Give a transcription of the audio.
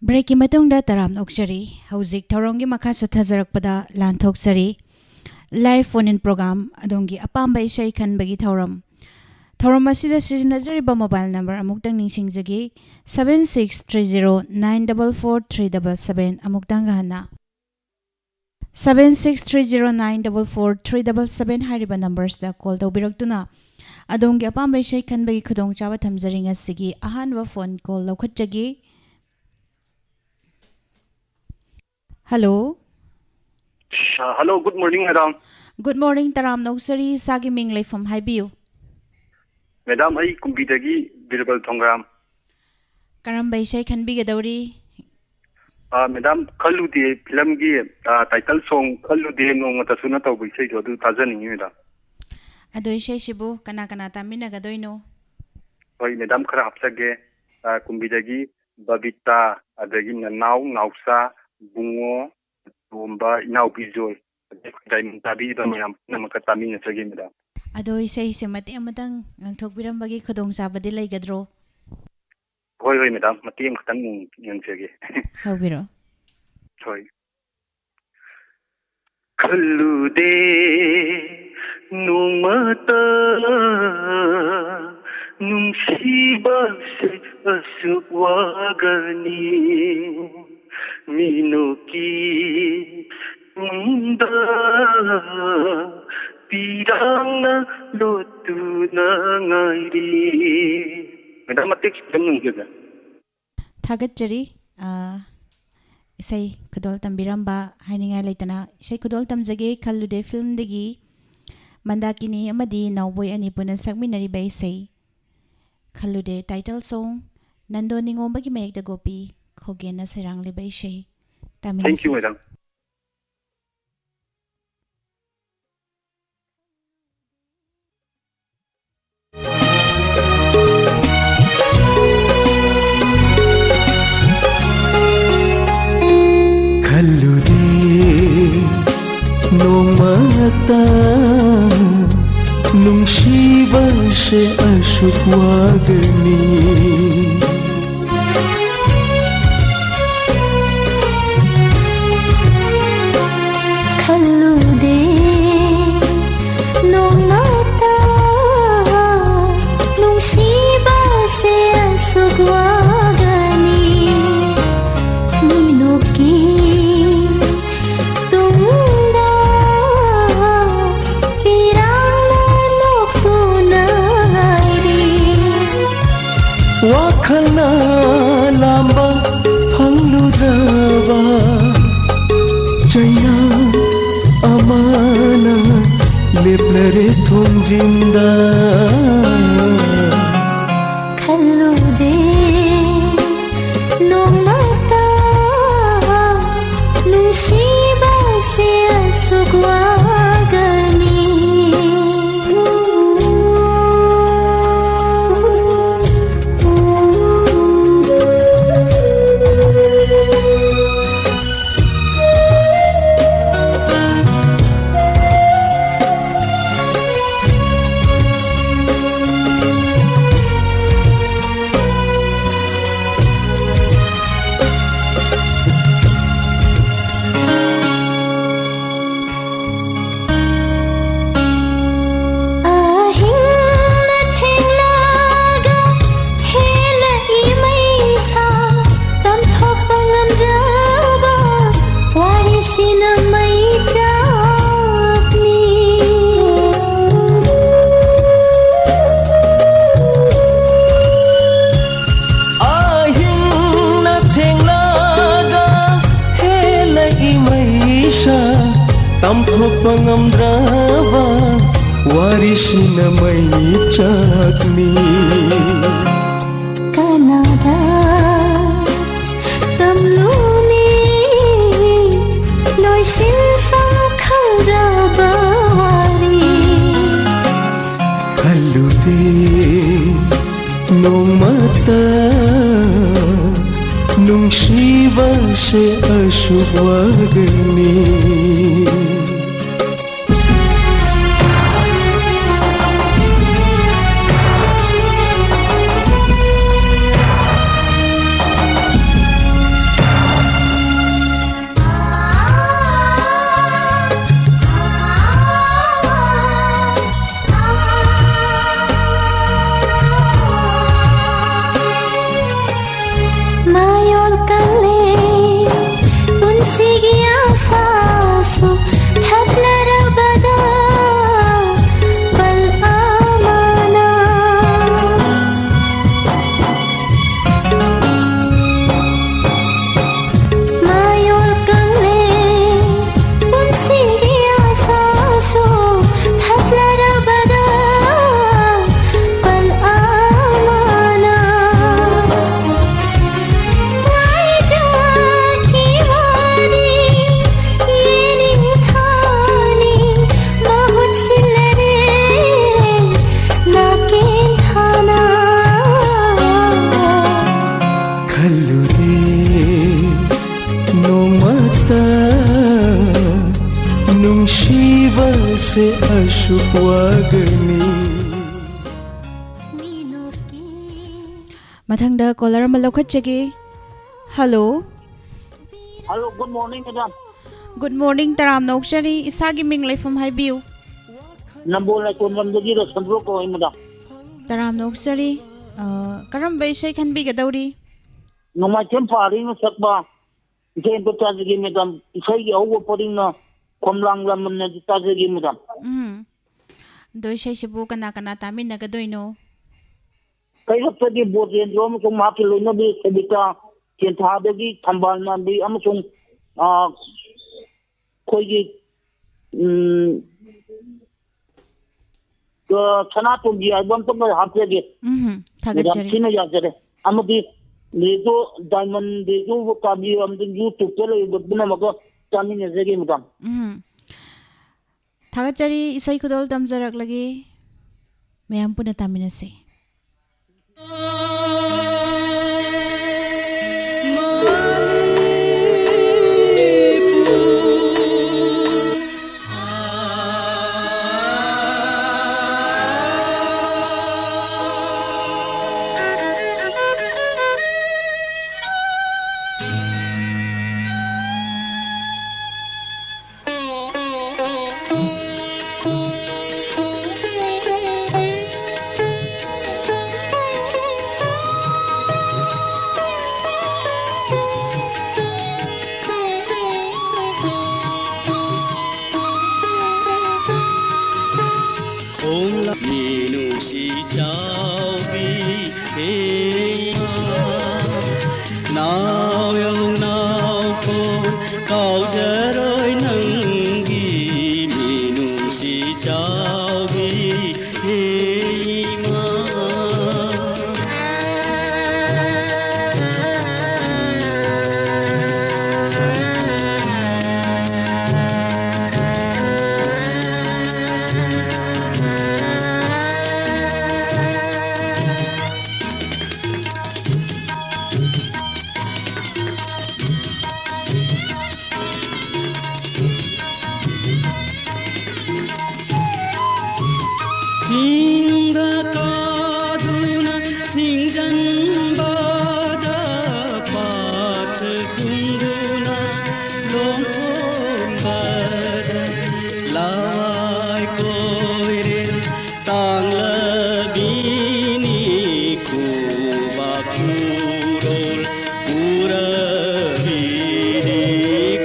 Break की मतुंगदा तराम नोक्चरी हौजिक थौरंगी मखा सथजरकपदा लांथोक्चरी लाइव फोन इन प्रोग्राम अदोंगी अपाम्बा इशै खनबगी थौरम असिदा सिजनजरिबा मोबाइल नंबर अमुक्तंग निंसिंगजगी 7630944377 अमुक्तंग हना 7630944377 हारिबा नंबर्स दा कॉल तौबिरक्तुना अदोंगी अपाम्बा इशै खनबगी खुदोंचाबा थमजरिंग असिगी अहानवा फोन कॉल लौखटजगी hello hello good morning madam good morning तराम नौसरी सागी मिंग लेफम हाइबियो मैडम आई कुंबीदगी बिरबल थोंग्राम करम बैसै खनबिगदौरी मैडम खलुदे फिल्म की टाइटल सॉन्ग खलुदे नोंगतसु न तौबो इसै दो ताजनिंग मैडम अदो इसै सिबो कना कना तामिनगदोइनो होय मैडम खरा हप्सगे कुंबीदगी बबिता अदगी नाव नावसा बुंगो तोंबा इनाव बिजोय डायमंड ताबी मैम नमका तामिनसगे मैडम अदो इसै से मते अमतंग ngthokbiramबगी खुदोंग चाबदि लैगद्रो होय होय मैडम मते खतंग यंगसगे हौबिरो होय खलुदे नुमता नुंसीबासे असुवागनी मिनुकी तुंदा पिरांगना लोतुना ngairi मैडम मते खतंग यंगसगे थागतचरी इसै खुदोल तंबिरंबा हाइनिंगा लेतना इसै खुदोल तमजगे खलुदे फिल्म दगी मंदाकिनी अमदी नौबोय अनि पुना सकमिनरिबा इसै खलुदे टाइटल सॉन्ग नंदो निंगोंबगी मयेक्दा गोपी खोगेना सेरांगलिबा इसै तामिनसै थैंक यू मैडम नोमता नुंसीबासे असुवागनी खलुदे नोमता नुंसीबासे असुवागनी मिनुकी वाखना लांबा फंगलुद्रबा चैना अमाना लेप्लरे थोंजिंदा खलुदे नोमता नुंसीबासे असुवागनी Pangamdraba warisina may chagni Kanada tamluni noi silfang kharabawari Khlude nongmata nungsibase asubwagni Nomata nungshibase ashupwagani. Mathangda caller ama lokhatchage. Hello. Hello, good morning, madam. Good morning, Taram Nokshari. Isagi ming from Highview. Number like one the Giro Sandroko, madam. Taram Nokshari. Karambay Shay can be Gadori. No, my temper, Sakba. Jane Potazagi, madam. Say over putting Komlang Lamon and Tazagi, madam. Do Shay Shibuka Nakanata Minagadoino. I have study both in Rome from Mapilino, Sabita, Kentadagi, Tambalman, the Amazon, Koyi, the Sanato, I want to have to Tagachari. Yazare. Amadi, they go diamond, they go Tabi, and then you to tell you the Bunamago, Tamin as a game, madam. Tagachari Isai Kudol Tamzarak Lagi. May Ampuna Taminase. Nào yêu nào cô cầu giờ